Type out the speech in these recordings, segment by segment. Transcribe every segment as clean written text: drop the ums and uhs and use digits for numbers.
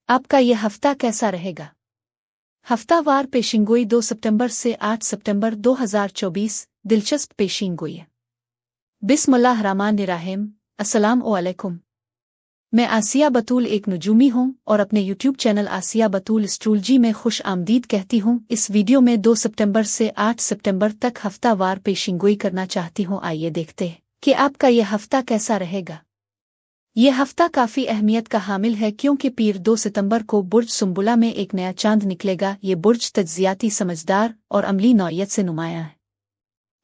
आपका ये हफ्ता कैसा रहेगा? हफ्तावार पेशिंगोई 2 सितंबर से 8 सितंबर 2024 दिलचस्प पेशिंगोई है। बिस्मिल्लाहिर्रहमानिर्रहीम। अस्सलाम वालेकुम। मैं आसिया बतूल एक नुजूमी हूँ और अपने यूट्यूब चैनल आसिया बतूल एस्ट्रोलॉजी में खुश आमदीद कहती हूँ। इस वीडियो में 2 सितंबर से 8 सितंबर तक हफ्तावार पेशिंगोई करना चाहती हूँ। आइए देखते हैं कि आपका यह हफ्ता कैसा रहेगा। ये हफ्ता काफी अहमियत का हामिल है क्योंकि पीर 2 सितंबर को बुर्ज सुंबुला में एक नया चांद निकलेगा। ये बुर्ज तज्जियाती, समझदार और अमली नौइयत से नुमायां है।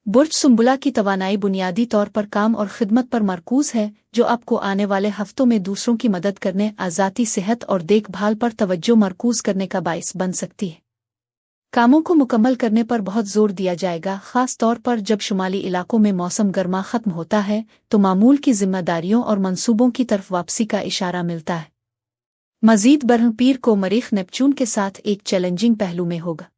बुर्ज सुंबुला की तवानाई बुनियादी तौर पर काम और खिदमत पर मरकूज है, जो आपको आने वाले हफ्तों में दूसरों की मदद करने, आज़ादी, सेहत और देखभाल पर तवज्जो मरकूज करने का बाइस बन सकती है। कामों को मुकम्मल करने पर बहुत जोर दिया जाएगा, खास तौर पर जब शुमाली इलाकों में मौसम गर्मा खत्म होता है तो मामूल की जिम्मेदारियों और मंसूबों की तरफ वापसी का इशारा मिलता है। मजीद बरह पीर को मरीख नेपच्यून के साथ एक चैलेंजिंग पहलू में होगा।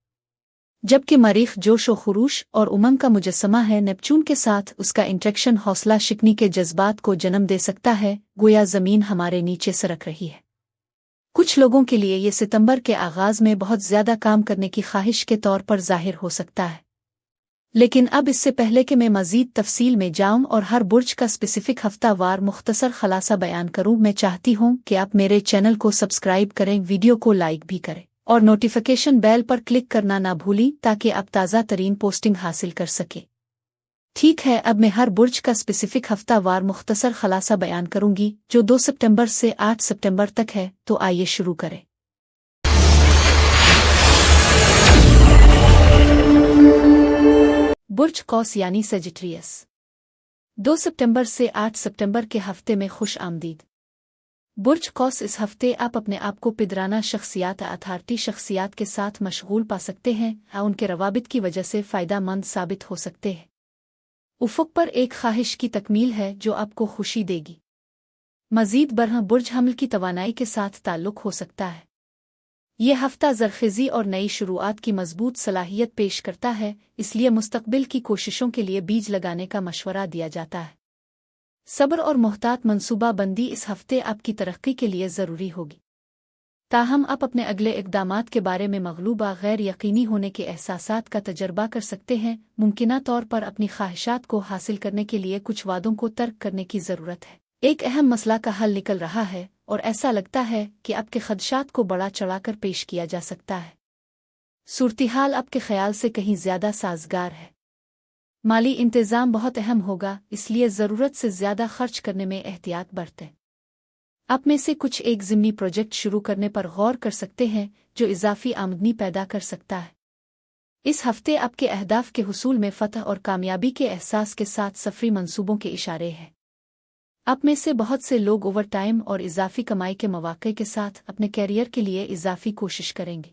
जबकि मरीख जोश व खुरूश और उमंग का मुजस्समा है, नेपच्यून के साथ उसका इंटरेक्शन हौसला शिकनी के जज्बात को जन्म दे सकता है, गोया जमीन हमारे नीचे सरक रही है। कुछ लोगों के लिए ये सितंबर के आगाज में बहुत ज्यादा काम करने की ख्वाहिश के तौर पर जाहिर हो सकता है। लेकिन अब इससे पहले कि मैं मजीद तफसील में जाऊं और हर बुर्ज का स्पेसिफिक हफ्तावार मुख्तसर खलासा बयान करूं, मैं चाहती हूं कि आप मेरे चैनल को सब्सक्राइब करें, वीडियो को लाइक भी करें और नोटिफिकेशन बेल पर क्लिक करना ना भूलें ताकि आप ताज़ा तरीन पोस्टिंग हासिल कर सकें। ठीक है, अब मैं हर बुर्ज का स्पेसिफिक हफ्तावार मुख्तसर खलासा बयान करूंगी, जो 2 सितंबर से 8 सितंबर तक है। तो आइए शुरू करें। बुर्ज कौस यानी सेजिटेरियस। 2 सितंबर से 8 सितंबर के हफ्ते में खुश आमदीद। बुर्ज कौस, इस हफ्ते आप अपने आप को पिदराना शख्सियात, अथॉरिटी शख्सियात के साथ मशगूल पा सकते हैं या उनके रवाबित की वजह से फ़ायदा मंद साबित हो सकते हैं। उफ़ुक़ पर एक ख्वाहिश की तकमील है जो आपको खुशी देगी। मज़ीद बरह बुर्ज हमल की तवानाई के साथ ताल्लुक़ हो सकता है। यह हफ्ता ज़रख़ेज़ी और नई शुरुआत की मजबूत सलाहियत पेश करता है, इसलिए मुस्तक़बिल की कोशिशों के लिए बीज लगाने का मशवरा दिया जाता है। सब्र और मुहतात मनसूबा बंदी इस हफ्ते आपकी तरक्की के लिए ज़रूरी होगी। ताहम आप अपने अगले इक़दामात के बारे में मग़लूबा, गैर यकीनी होने के एहसासात का तजर्बा कर सकते हैं। मुमकिना तौर पर अपनी ख्वाहिशात को हासिल करने के लिए कुछ वादों को तर्क करने की ज़रूरत है। एक अहम मसला का हल निकल रहा है और ऐसा लगता है कि आपके खदशात को बड़ा चढ़ाकर पेश किया जा सकता है। सूरत-ए-हाल आपके ख्याल से कहीं ज़्यादा साज़गार है। माली इंतज़ाम बहुत अहम होगा, इसलिए ज़रूरत से ज़्यादा खर्च करने में एहतियात बरतें। आप में से कुछ एक ज़िमनी प्रोजेक्ट शुरू करने पर गौर कर सकते हैं जो इजाफी आमदनी पैदा कर सकता है। इस हफ्ते आपके अहदाफ के हुसूल में फ़तह और कामयाबी के एहसास के साथ सफरी मंसूबों के इशारे हैं। आप में से बहुत से लोग ओवर टाइम और इजाफी कमाई के मौक़े के साथ अपने कैरियर के लिए इजाफी कोशिश करेंगे।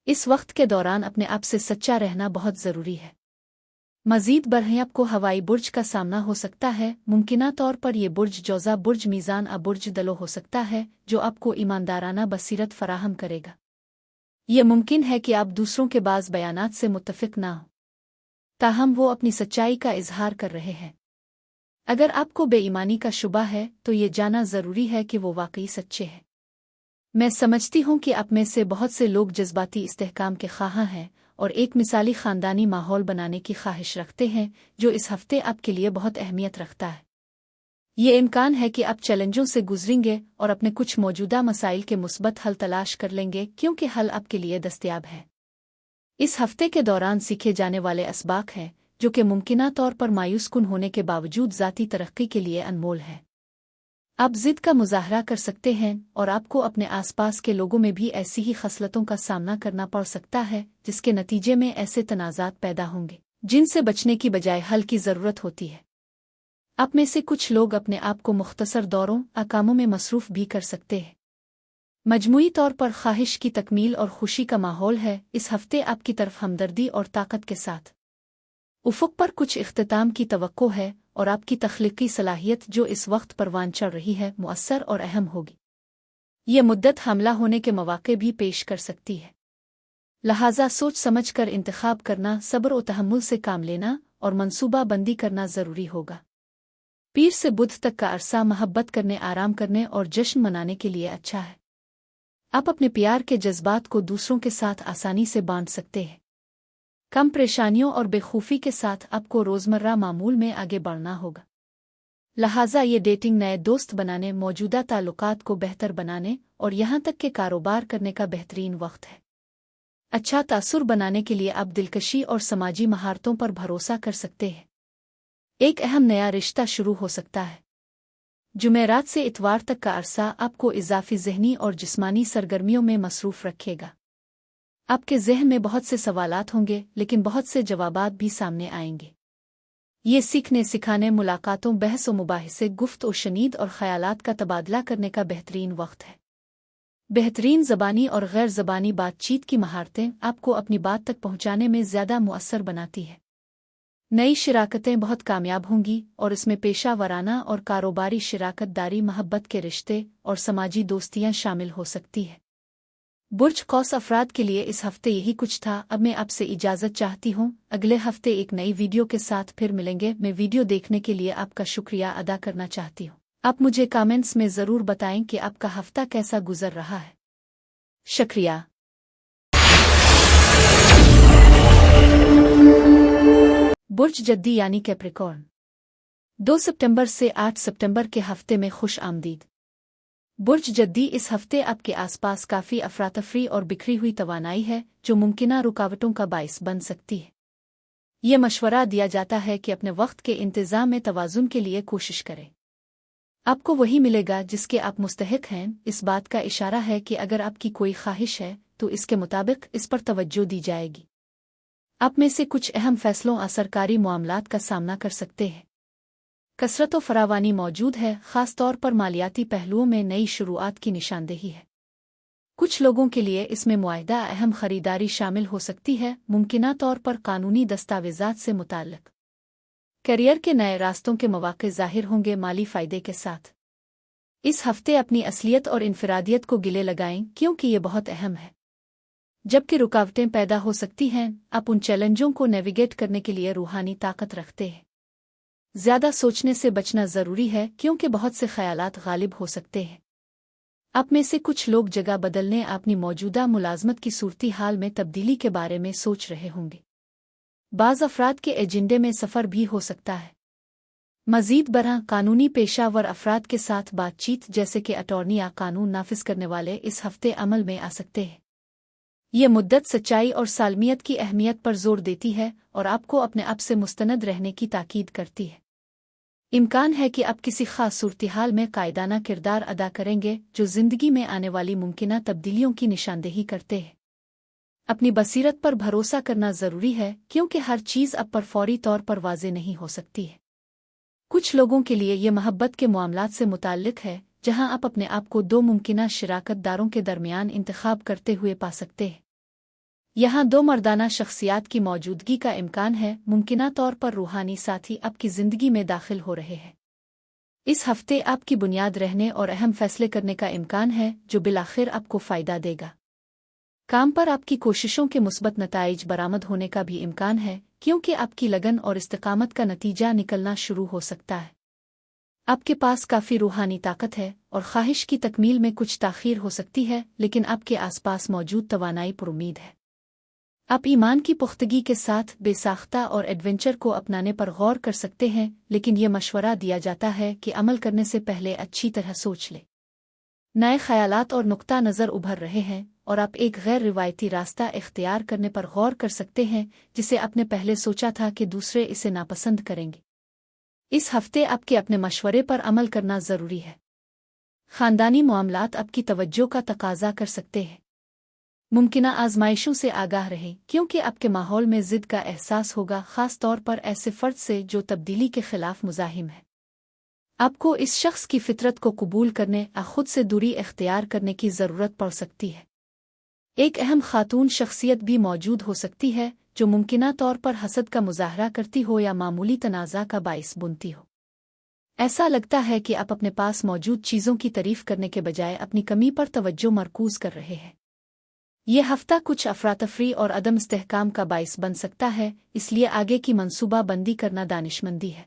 इस वक्त के दौरान अपने आप से सच्चा रहना बहुत ज़रूरी है। मज़ीद बरह आपको हवाई बुर्ज का सामना हो सकता है। मुमकिना तौर पर यह बुर्ज जौज़ा बुर्ज, मीज़ान आ बुर्ज दलो हो सकता है, जो आपको ईमानदाराना बसीरत फराहम करेगा। यह मुमकिन है कि आप दूसरों के बाज़ बयानात से मुत्तफ़िक ना हो, ताहम वो अपनी सच्चाई का इजहार कर रहे हैं। अगर आपको बेईमानी का शुबा है तो ये जानना ज़रूरी है कि वो वाकई सच्चे हैं। मैं समझती हूँ कि आप में से बहुत से लोग जज्बाती इस्तेहकाम के ख्वाहां हैं और एक मिसाली ख़ानदानी माहौल बनाने की ख्वाहिश रखते हैं, जो इस हफ्ते आपके लिए बहुत अहमियत रखता है। ये इम्कान है कि आप चैलेंजों से गुजरेंगे और अपने कुछ मौजूदा मसाइल के मुस्बत हल तलाश कर लेंगे, क्योंकि हल आपके लिए दस्तयाब है। इस हफ्ते के दौरान सीखे जाने वाले असबाक हैं जो कि मुमकिना तौर पर मायूस कुन होने के बावजूद ज़ाती तरक्की के लिए अनमोल है। आप ज़िद का मुजाहरा कर सकते हैं और आपको अपने आसपास के लोगों में भी ऐसी ही खसलतों का सामना करना पड़ सकता है, जिसके नतीजे में ऐसे तनाज़ात पैदा होंगे जिनसे बचने की बजाय हल की ज़रूरत होती है। आप में से कुछ लोग अपने आप को मुख्तसर दौरों या कामों में मसरूफ़ भी कर सकते हैं। मजमूई तौर पर ख्वाहिश की तकमील और खुशी का माहौल है इस हफ्ते आपकी तरफ हमदर्दी और ताकत के साथ। उफ़ुक़ पर कुछ इख्तिताम की तवक्को है और आपकी तख्लीकी सलाहियत जो इस वक्त परवान चढ़ रही है मुअस्सर और अहम होगी। ये मुद्दत हमला होने के मौक़े भी पेश कर सकती है, लिहाजा सोच समझ कर इंतखाब करना, सब्र और तहम्मुल से काम लेना और मनसूबा बंदी करना ज़रूरी होगा। पीर से बुध तक का अरसा महब्बत करने, आराम करने और जश्न मनाने के लिए अच्छा है। आप अपने प्यार के जज्बात को दूसरों के साथ आसानी से बांट सकते हैं। कम परेशानियों और बेखौफी के साथ आपको रोज़मर्रा मामूल में आगे बढ़ना होगा। लिहाजा ये डेटिंग नए दोस्त बनाने, मौजूदा ताल्लुकात को बेहतर बनाने और यहाँ तक के कारोबार करने का बेहतरीन वक्त है। अच्छा तासुर बनाने के लिए आप दिलकशी और समाजी महारतों पर भरोसा कर सकते हैं। एक अहम नया रिश्ता शुरू हो सकता है। जुमेरात से इतवार तक का अरसा आपको इजाफी ज़हनी और जिस्मानी सरगर्मियों में मसरूफ़ रखेगा। आपके ज़हन में बहुत से सवालात होंगे, लेकिन बहुत से जवाबात भी सामने आएंगे। ये सीखने सिखाने, मुलाकातों, बहस व मुबाहिसे, गुफ्त और शनीद और ख़यालात का तबादला करने का बेहतरीन वक्त है। बेहतरीन ज़बानी और गैर ज़बानी बातचीत की महारतें आपको अपनी बात तक पहुँचाने में ज़्यादा मुअस्सर बनाती है। नई शिराकतें बहुत कामयाब होंगी और इसमें पेशा वराना और कारोबारी शिराकत दारी, महब्बत के रिश्ते और समाजी दोस्तियां शामिल हो सकती है। बुर्ज कौस अफराद के लिए इस हफ्ते यही कुछ था। अब मैं आपसे इजाज़त चाहती हूँ। अगले हफ्ते एक नई वीडियो के साथ फिर मिलेंगे। मैं वीडियो देखने के लिए आपका शुक्रिया अदा करना चाहती हूँ। आप मुझे कमेंट्स में ज़रूर बताएं कि आपका हफ्ता कैसा गुजर रहा है। शुक्रिया। बुर्ज जद्दी यानी कैप्रिकॉर्न, 2 सितंबर से 8 सितंबर के हफ्ते में खुश आमदीद। बुर्ज जद्दी, इस हफ्ते आपके आसपास काफ़ी अफरातफरी और बिखरी हुई तवानाई है जो मुमकिना रुकावटों का बाइस बन सकती है। ये मशवरा दिया जाता है कि अपने वक्त के इंतज़ाम में तवाज़ुन के लिए कोशिश करें। आपको वही मिलेगा जिसके आप मुस्तहिक हैं। इस बात का इशारा है कि अगर आपकी कोई ख्वाहिश है तो इसके मुताबिक इस पर तवज्जो दी जाएगी। आप में से कुछ अहम फैसलों और सरकारी मामलात का सामना कर सकते हैं। कसरत व फरावानी मौजूद है, ख़ास तौर पर मालियाती पहलुओं में नई शुरुआत की निशानदेही है। कुछ लोगों के लिए इसमें मुआहदा, अहम खरीदारी शामिल हो सकती है, मुमकिना तौर पर कानूनी दस्तावेज़ात से मुताल्लिक़। करियर के नए रास्तों के मौक़े ज़ाहिर होंगे माली फ़ायदे के साथ। इस हफ्ते अपनी असलियत और इनफरादियत को गिले लगाएं क्योंकि ये बहुत अहम है। जबकि रुकावटें पैदा हो सकती हैं, आप उन चैलेंजों को नेविगेट करने के लिए रूहानी ताकत रखते हैं। ज़्यादा सोचने से बचना ज़रूरी है क्योंकि बहुत से ख़यालात गालिब हो सकते हैं। आप में से कुछ लोग जगह बदलने, अपनी मौजूदा मुलाजमत की सूरती हाल में तब्दीली के बारे में सोच रहे होंगे। बाज़ अफराद के एजेंडे में सफ़र भी हो सकता है। मज़ीद बरआं, कानूनी पेशावर अफराद के साथ बातचीत जैसे कि अटॉर्नी या कानून नाफिज करने वाले इस हफ्ते अमल में आ सकते हैं। ये मुद्दत सच्चाई और सालमियत की अहमियत पर जोर देती है और आपको अपने आप से मुस्तनद रहने की ताकीद करती है। इम्कान है कि आप किसी खास सूरत-ए-हाल में कायदाना किरदार अदा करेंगे जो ज़िंदगी में आने वाली मुमकिना तब्दीलियों की निशानदेही करते हैं। अपनी बसीरत पर भरोसा करना ज़रूरी है क्योंकि हर चीज़ अब पर फौरी तौर पर वाज़े नहीं हो सकती है। कुछ लोगों के लिए ये मोहब्बत के मामलात से मुताल्लिक़ है जहां आप अपने आप को दो मुमकिना शिराकतदारों के दरमियान इंतखाब करते हुए पा सकते हैं। यहाँ दो मर्दाना शख्सियात की मौजूदगी का इम्कान है, मुमकिना तौर पर रूहानी साथी आपकी ज़िंदगी में दाखिल हो रहे हैं। इस हफ्ते आपकी बुनियाद रहने और अहम फैसले करने का इम्कान है जो बिलाखिर आपको फ़ायदा देगा। काम पर आपकी कोशिशों के मुस्बत नताइज बरामद होने का भी इम्कान है क्योंकि आपकी लगन और इस्तिकामत का नतीजा निकलना शुरू हो सकता है। आपके पास काफ़ी रूहानी ताकत है और ख्वाहिश की तकमील में कुछ ताख़ीर हो सकती है, लेकिन आपके आसपास मौजूद तवानाई पर उम्मीद है। आप ईमान की पुख्तगी के साथ बेसाख्ता और एडवेंचर को अपनाने पर गौर कर सकते हैं, लेकिन यह मशवरा दिया जाता है कि अमल करने से पहले अच्छी तरह सोच लें। नए ख़यालात और नुक्ता नज़र उभर रहे हैं और आप एक गैर रिवायती रास्ता इख्तियार करने पर गौर कर सकते हैं जिसे आपने पहले सोचा था कि दूसरे इसे नापसंद करेंगे। इस हफ्ते आपके अपने मशवरे पर अमल करना ज़रूरी है। ख़ानदानी मामलात आपकी तवज्जो का तकाज़ा कर सकते हैं। मुमकिना आजमाइशों से आगाह रहें क्योंकि आपके माहौल में ज़िद का एहसास होगा, ख़ास तौर पर ऐसे फ़र्द से जो तब्दीली के ख़िलाफ़ मुज़ाहिम है। आपको इस शख्स की फ़ितरत को कबूल करने और ख़ुद से दूरी इख्तियार करने की ज़रूरत पड़ सकती है। एक अहम ख़ातून शख्सियत भी मौजूद हो सकती है जो मुमकिना तौर पर हसद का मुज़ाहरा करती हो या मामूली तनाज़ा का बाइस बुनती हो। ऐसा लगता है कि आप अपने पास मौजूद चीज़ों की तारीफ़ करने के बजाय अपनी कमी पर तवज्जो मरकूज़ कर रहे हैं। यह हफ्ता कुछ अफरातफरी और अदम इस्तेहकाम का बाइस बन सकता है, इसलिए आगे की मंसूबा बंदी करना दानिशमंदी है।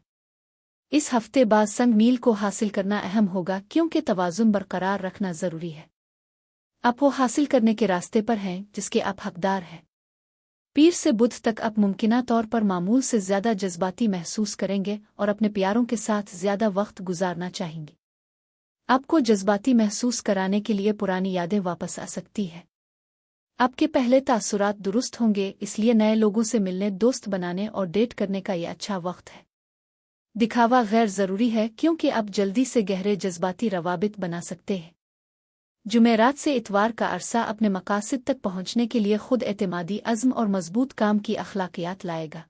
इस हफ्ते बाज़ संग मील को हासिल करना अहम होगा क्योंकि तवाज़ुन बरकरार रखना ज़रूरी है। आप वो हासिल करने के रास्ते पर हैं जिसके आप हकदार हैं। पीर से बुध तक आप मुमकिना तौर पर मामूल से ज़्यादा जज्बाती महसूस करेंगे और अपने प्यारों के साथ ज़्यादा वक्त गुजारना चाहेंगे। आपको जज्बाती महसूस कराने के लिए पुरानी यादें वापस आ सकती हैं। आपके पहले तासुरात दुरुस्त होंगे, इसलिए नए लोगों से मिलने, दोस्त बनाने और डेट करने का ये अच्छा वक्त है। दिखावा गैर ज़रूरी है क्योंकि आप जल्दी से गहरे जज्बाती रवाबित बना सकते हैं। जुमेरात से इतवार का अरसा अपने मकासद तक पहुंचने के लिए खुद एतमादी अज़्म और मजबूत काम की अखलाकियात लाएगा।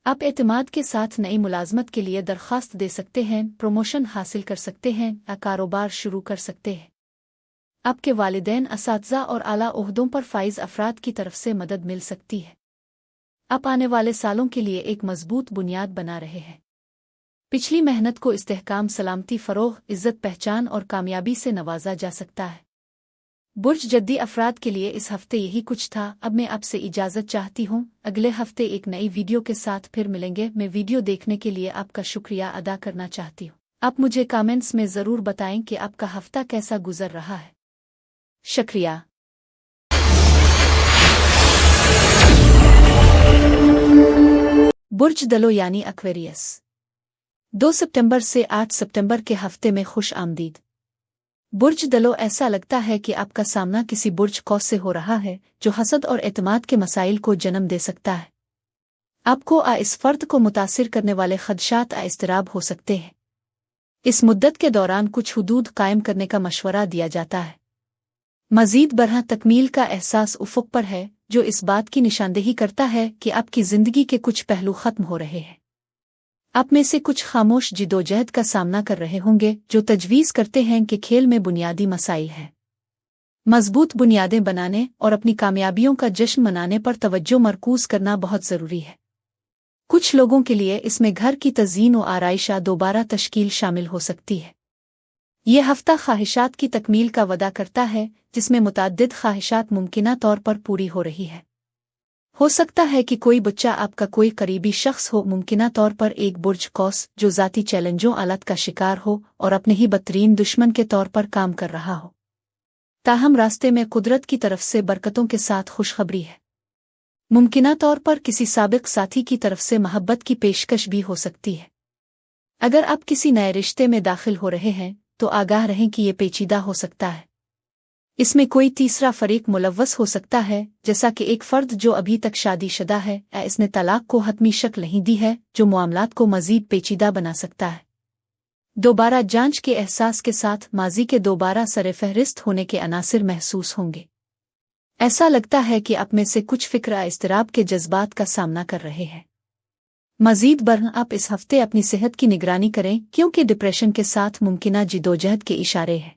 आप एतमाद के साथ नई मुलाजमत के लिए दरख्वास्त दे सकते हैं, प्रमोशन हासिल कर सकते हैं या कारोबार शुरू कर सकते हैं। आपके वालिदैन, असातिज़ा और आला ओहदों पर फाइज अफराद की तरफ से मदद मिल सकती है। आप आने वाले सालों के लिए एक मजबूत बुनियाद बना रहे हैं। पिछली मेहनत को इस्तेहकाम, सलामती, फ़रोग़, इज़्ज़त, पहचान और कामयाबी से नवाजा जा सकता है। बुर्ज जद्दी अफराद के लिए इस हफ्ते यही कुछ था। अब मैं आपसे इजाज़त चाहती हूँ। अगले हफ्ते एक नई वीडियो के साथ फिर मिलेंगे। मैं वीडियो देखने के लिए आपका शुक्रिया अदा करना चाहती हूँ। आप मुझे कमेंट्स में ज़रूर बताएं कि आपका हफ्ता कैसा गुजर रहा है। शुक्रिया। बुर्ज दलो यानी एक्वेरियस, 2 सितंबर से 8 सितंबर के हफ्ते में खुश आमदीद। बुर्ज दलो, ऐसा लगता है कि आपका सामना किसी बुर्ज कौस से हो रहा है जो हसद और एतमाद के मसाइल को जन्म दे सकता है। आपको इस फर्द को मुतासिर करने वाले खदशात इस्तराब हो सकते हैं। इस मुद्दत के दौरान कुछ हुदूद कायम करने का मशवरा दिया जाता है। मजीद बरहा तकमील का एहसास उफ़ुक़ पर है जो इस बात की निशानदेही करता है कि आपकी ज़िंदगी के कुछ पहलू ख़त्म हो रहे हैं। आप में से कुछ खामोश जिदोजहद का सामना कर रहे होंगे जो तजवीज़ करते हैं कि खेल में बुनियादी मसाइल हैं। मजबूत बुनियादें बनाने और अपनी कामयाबियों का जश्न मनाने पर तवज्जो मरकूज़ करना बहुत ज़रूरी है। कुछ लोगों के लिए इसमें घर की तज़ीन और आराइशा दोबारा तश्कील शामिल हो सकती है। यह हफ्ता ख्वाहिशात की तकमील का वदा करता है जिसमें मुतअद्दिद ख्वाहिशात मुमकिना तौर पर पूरी हो रही है। हो सकता है कि कोई बच्चा आपका कोई करीबी शख्स हो, मुमकिना तौर पर एक बुर्ज कौस जो ज़ाती चैलेंजों आलत का शिकार हो और अपने ही बदतरीन दुश्मन के तौर पर काम कर रहा हो। ताहम रास्ते में कुदरत की तरफ से बरकतों के साथ खुशखबरी है। मुमकिना तौर पर किसी साबिक साथी की तरफ से महब्बत की पेशकश भी हो सकती है। अगर आप किसी नए रिश्ते में दाखिल हो रहे हैं तो आगाह रहें कि ये पेचीदा हो सकता है। इसमें कोई तीसरा फरीक मुलव्वस हो सकता है, जैसा कि एक फ़र्द जो अभी तक शादीशुदा है या इसने तलाक को हतमी शक्ल नहीं दी है, जो मामलात को मज़ीद पेचीदा बना सकता है। दोबारा जांच के एहसास के साथ माजी के दोबारा सर-ए-फ़हरिस्त होने के अनासिर महसूस होंगे। ऐसा लगता है कि आप में से कुछ फ़िक्र इज़्तिराब के जज्बात का सामना कर रहे हैं। मज़ीद बरह आप इस हफ्ते अपनी सेहत की निगरानी करें क्योंकि डिप्रेशन के साथ मुमकिना जिदोजहद के इशारे हैं।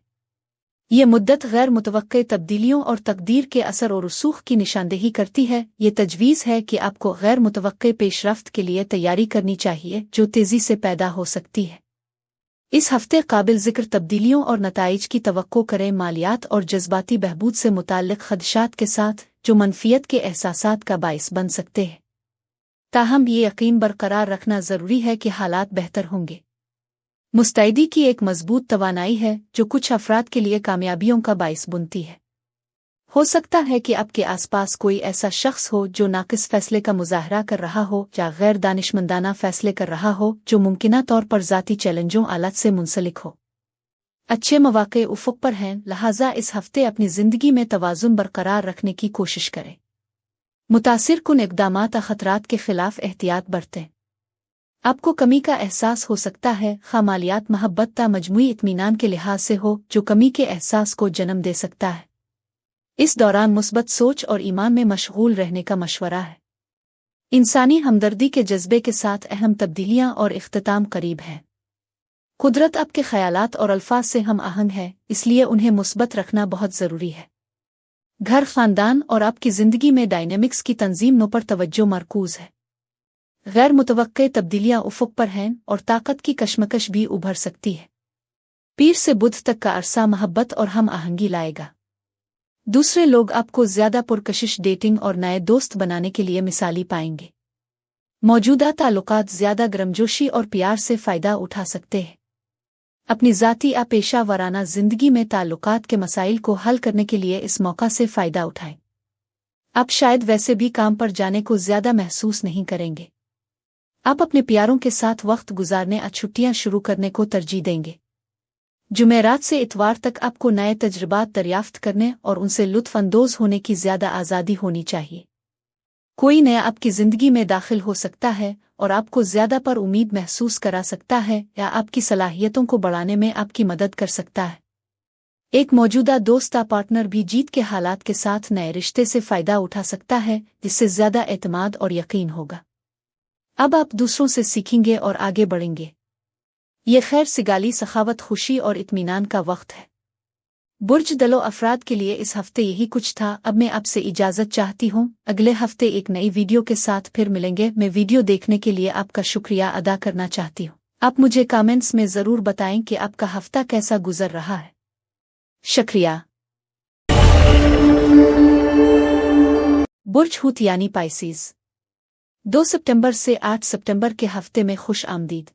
ये मुद्दत गैर मुतवक्के तब्दीलियों और तकदीर के असर और रसूख की निशानदेही करती है। ये तजवीज़ है कि आपको गैर मुतवक्के पेशरफ्त के लिए तैयारी करनी चाहिए जो तेज़ी से पैदा हो सकती है। इस हफ्ते काबिल ज़िक्र तब्दीलियों और नताइज की तवक्को करें, मालियात और जज्बाती बहबूद से मुताल्लिक़ खदशात के साथ जो मनफियत के एहसासात का बाइस बन सकते हैं। ताहम ये यकीन बरकरार रखना ज़रूरी है कि हालात बेहतर होंगे। मुस्तैदी की एक मजबूत तवानाई है जो कुछ अफराद के लिए कामयाबियों का बाइस बुनती है। हो सकता है कि आपके आसपास कोई ऐसा शख्स हो जो नाक़िस फ़ैसले का मुज़ाहरा कर रहा हो या गैर दानिशमंदाना फ़ैसले कर रहा हो जो मुमकिना तौर पर ज़ाती चैलेंजों आलत से मुंसलिक हो। अच्छे मौक़े उफ़ुक़ पर हैं, लिहाजा इस हफ्ते अपनी ज़िंदगी में तवाज़ुन बरकरार रखने की कोशिश करें। मुतासिर कुन इक़दामात और ख़तरात के ख़िलाफ़ एहतियात बरतें। आपको कमी का एहसास हो सकता है, ख़ा मालियात, महब्बत या मजमूई इत्मीनान के लिहाज से हो, जो कमी के एहसास को जन्म दे सकता है। इस दौरान मुस्बत सोच और ईमान में मशगूल रहने का मशवरा है। इंसानी हमदर्दी के जज्बे के साथ अहम तब्दीलियां और इख्तिताम करीब हैं। कुदरत आपके ख़यालात और अल्फाज से हम आहंग है, इसलिए उन्हें मुस्बत रखना बहुत ज़रूरी है। घर, ख़ानदान और आपकी ज़िंदगी में डायनेमिक्स की तंजीम पर तवज्जो मरकूज़ है। गैर मुतवक्के तब्दीलियां उफ़ुक़ पर हैं और ताकत की कशमकश भी उभर सकती है। पीर से बुध तक का अरसा महब्बत और हम आहंगी लाएगा। दूसरे लोग आपको ज़्यादा पुरकशिश, डेटिंग और नए दोस्त बनाने के लिए मिसाली पाएंगे। मौजूदा ताल्लुकात ज़्यादा गर्मजोशी और प्यार से फ़ायदा उठा सकते हैं। अपनी ज़ाती या पेशा वराना ज़िंदगी में ताल्लुकात के मसाइल को हल करने के लिए इस मौका से फ़ायदा उठाएं। आप शायद वैसे भी काम पर जाने को ज़्यादा महसूस नहीं करेंगे। आप अपने प्यारों के साथ वक्त गुजारने और छुट्टियां शुरू करने को तरजीह देंगे। जुमेरात से इतवार तक आपको नए तजुर्बात दरियाफ्त करने और उनसे लुत्फ़अंदोज़ होने की ज़्यादा आज़ादी होनी चाहिए। कोई नया आपकी ज़िंदगी में दाखिल हो सकता है और आपको ज़्यादा पर उम्मीद महसूस करा सकता है या आपकी सलाहियतों को बढ़ाने में आपकी मदद कर सकता है। एक मौजूदा दोस्त या पार्टनर भी जीत के हालात के साथ नए रिश्ते से फ़ायदा उठा सकता है, जिससे ज़्यादा एतमाद और यकीन होगा। अब आप दूसरों से सीखेंगे और आगे बढ़ेंगे। ये खैर सिगाली, सखावत, खुशी और इत्मीनान का वक्त है। बुर्ज दलो अफराद के लिए इस हफ्ते यही कुछ था। अब मैं आपसे इजाज़त चाहती हूँ। अगले हफ्ते एक नई वीडियो के साथ फिर मिलेंगे। मैं वीडियो देखने के लिए आपका शुक्रिया अदा करना चाहती हूँ। आप मुझे कमेंट्स में ज़रूर बताएं कि आपका हफ्ता कैसा गुजर रहा है। शुक्रिया। बुर्ज हूत यानी पाइसीज़, 2 सितंबर से 8 सितंबर के हफ्ते में खुश आमदीद।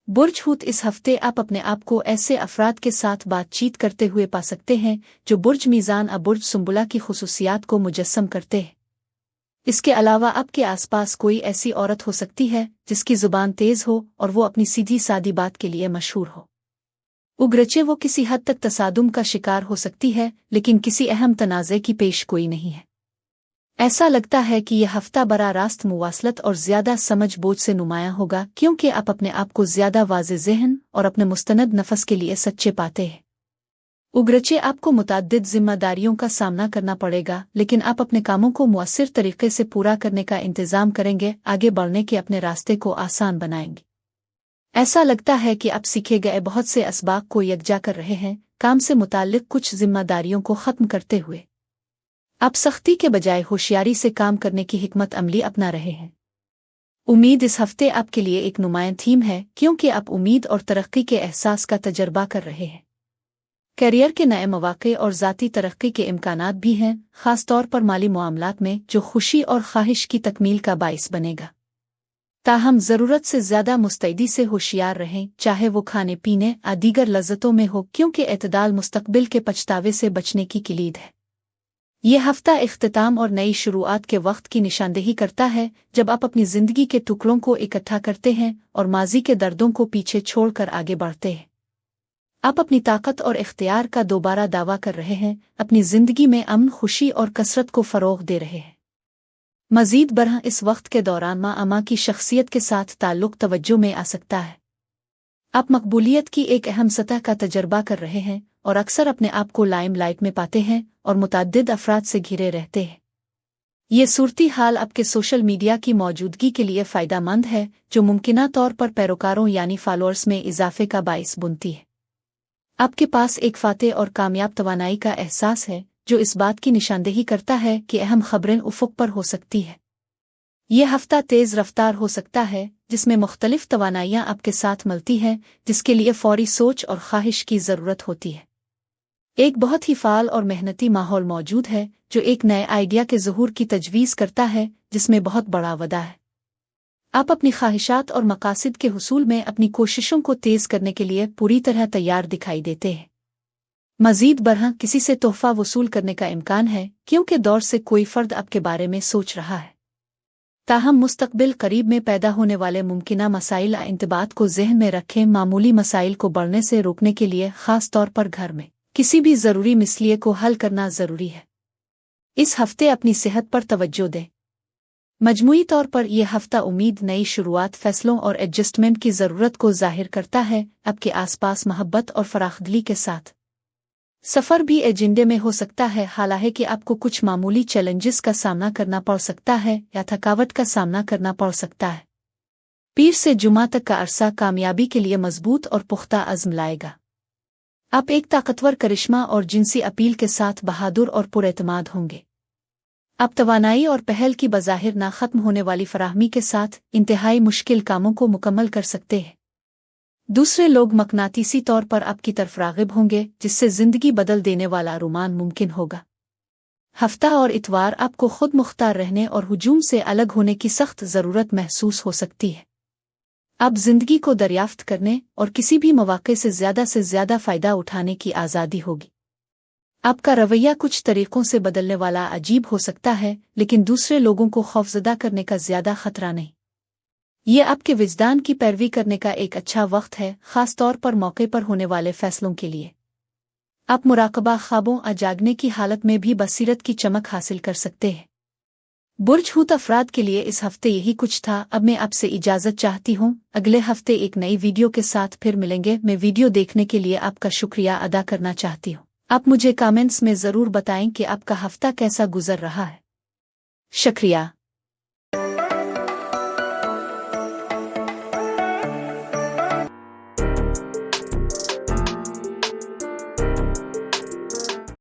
बुर्ज हूत इस हफ्ते आप अपने आप को ऐसे अफराद के साथ बातचीत करते हुए पा सकते हैं जो बुर्ज मीज़ान और बुर्ज सुंबुला की खुसूसियात को मुजस्सम करते हैं। इसके अलावा आपके आसपास कोई ऐसी औरत हो सकती है जिसकी ज़ुबान तेज़ हो और वो अपनी सीधी सादी बात के लिए मशहूर हो। उग्रचे वो किसी हद तक तसादुम का शिकार हो सकती है, लेकिन किसी अहम तनाज़े की पेश कोई नहीं है। ऐसा लगता है कि यह हफ्ता बरा रास्त मुवासलत और ज़्यादा समझ बोझ से नुमायां होगा, क्योंकि आप अपने आप को ज़्यादा वाज़े ज़हन और अपने मुस्तनद नफस के लिए सच्चे पाते हैं। उग्रचे आपको मुताद्दिद जिम्मेदारियों का सामना करना पड़ेगा, लेकिन आप अपने कामों को मुअस्सिर तरीके से पूरा करने का इंतज़ाम करेंगे, आगे बढ़ने के अपने रास्ते को आसान बनाएंगे। ऐसा लगता है कि आप सीखे गए बहुत से असबाब को यकजा कर रहे हैं, काम से मुताल्लिक कुछ जिम्मेदारियों को ख़त्म करते हुए। आप सख्ती के बजाय होशियारी से काम करने की हिकमत अमली अपना रहे हैं। उम्मीद इस हफ्ते आपके लिए एक नुमायां थीम है, क्योंकि आप उम्मीद और तरक्की के एहसास का तजर्बा कर रहे हैं। करियर के नए मौक़े और ज़ाती तरक्की के इम्कानात भी हैं, ख़ास तौर पर माली मामलात में, जो खुशी और ख्वाहिश की तकमील का बाइस बनेगा। ताहम ज़रूरत से ज़्यादा मुस्तैदी से होशियार रहें, चाहे वो खाने पीने या दीगर लज़्ज़तों में हो, क्योंकि एतदाल मुस्तक़बिल के पछतावे से बचने की किलीद है। यह हफ्ता इख्तिताम और नई शुरुआत के वक्त की निशानदेही करता है, जब आप अपनी ज़िंदगी के टुकड़ों को इकट्ठा करते हैं और माजी के दर्दों को पीछे छोड़कर आगे बढ़ते हैं। आप अपनी ताकत और इख्तियार का दोबारा दावा कर रहे हैं, अपनी ज़िंदगी में अमन, खुशी और कसरत को फ़रोग़ दे रहे हैं। मज़ीद बरह इस वक्त के दौरान माँ अमा की शख्सियत के साथ ताल्लुक़ तवज्जो में आ सकता है। आप मकबूलियत की एक अहम सतह का तजर्बा कर रहे हैं और अक्सर अपने आप को लाइमलाइट में पाते हैं और मुतअद्दिद अफराद से घिरे रहते हैं। ये सूरती हाल आपके सोशल मीडिया की मौजूदगी के लिए फ़ायदेमंद है, जो मुमकिना तौर पर पैरोकारों यानी फॉलोअर्स में इजाफे का बाइस बुनती है। आपके पास एक फ़ाते और कामयाब तवानाई का एहसास है, जो इस बात की निशानदेही करता है कि अहम खबरें उफ़ुक़ पर हो सकती है। यह हफ्ता तेज़ रफ्तार हो सकता है, जिसमें मुख्तलिफ तवानाइयाँ आपके साथ मिलती हैं, जिसके लिए फ़ौरी सोच और ख्वाहिश की ज़रूरत होती है। एक बहुत ही फ़ाल और मेहनती माहौल मौजूद है, जो एक नए आइडिया के ज़हूर की तजवीज़ करता है, जिसमें बहुत बड़ा वदा है। आप अपनी ख्वाहिशात और मकासद के हुसूल में अपनी कोशिशों को तेज़ करने के लिए पूरी तरह तैयार दिखाई देते हैं। मज़ीद बरह किसी से तोहफ़ा वसूल करने का इम्कान है, क्योंकि दौर से कोई फ़र्द आपके बारे में सोच रहा है। ताहम मुस्तक़बिल करीब में पैदा होने वाले मुमकिना मसाइल या इंतबात को ज़हन में रखें। मामूली मसाइल को बढ़ने से रोकने के लिए, ख़ास तौर पर घर में किसी भी ज़रूरी मसले को हल करना ज़रूरी है। इस हफ्ते अपनी सेहत पर तवज्जो दें। मजमूई तौर पर यह हफ्ता उम्मीद, नई शुरुआत, फ़ैसलों और एडजस्टमेंट की ज़रूरत को ज़ाहिर करता है। आपके आसपास मोहब्बत और फराखदिली के साथ सफ़र भी एजेंडे में हो सकता है, हालांकि आपको कुछ मामूली चैलेंजेस का सामना करना पड़ सकता है या थकावट का सामना करना पड़ सकता है। पीर से जुमा तक का अरसा कामयाबी के लिए मजबूत और पुख्ता अज़्म लाएगा। आप एक ताकतवर करिश्मा और जिनसी अपील के साथ बहादुर और पुरएतमाद होंगे। आप तवानाई और पहल की बज़ाहिर ना ख़त्म होने वाली फराहमी के साथ इंतहाई मुश्किल कामों को मुकम्मल कर सकते हैं। दूसरे लोग मकनातीसी तौर पर आपकी तरफ राग़िब होंगे, जिससे ज़िंदगी बदल देने वाला रुमान मुमकिन होगा। हफ्ता और इतवार आपको खुद मुख्तार रहने और हुजूम से अलग होने की सख्त ज़रूरत महसूस हो सकती है। आप जिंदगी को दरियाफ्त करने और किसी भी मौके से ज़्यादा फ़ायदा उठाने की आज़ादी होगी। आपका रवैया कुछ तरीकों से बदलने वाला अजीब हो सकता है, लेकिन दूसरे लोगों को खौफजदा करने का ज़्यादा खतरा नहीं। ये आपके विजदान की पैरवी करने का एक अच्छा वक्त है, ख़ास तौर पर मौके पर होने वाले फैसलों के लिए। आप मुराकबा ख्वाबों और जागने की हालत में भी बसीरत की चमक हासिल कर सकते हैं। बुर्ज हूत अफराद के लिए इस हफ्ते यही कुछ था। अब मैं आपसे इजाज़त चाहती हूँ। अगले हफ्ते एक नई वीडियो के साथ फिर मिलेंगे। मैं वीडियो देखने के लिए आपका शुक्रिया अदा करना चाहती हूँ। आप मुझे कमेंट्स में ज़रूर बताएं कि आपका हफ्ता कैसा गुजर रहा है। शुक्रिया।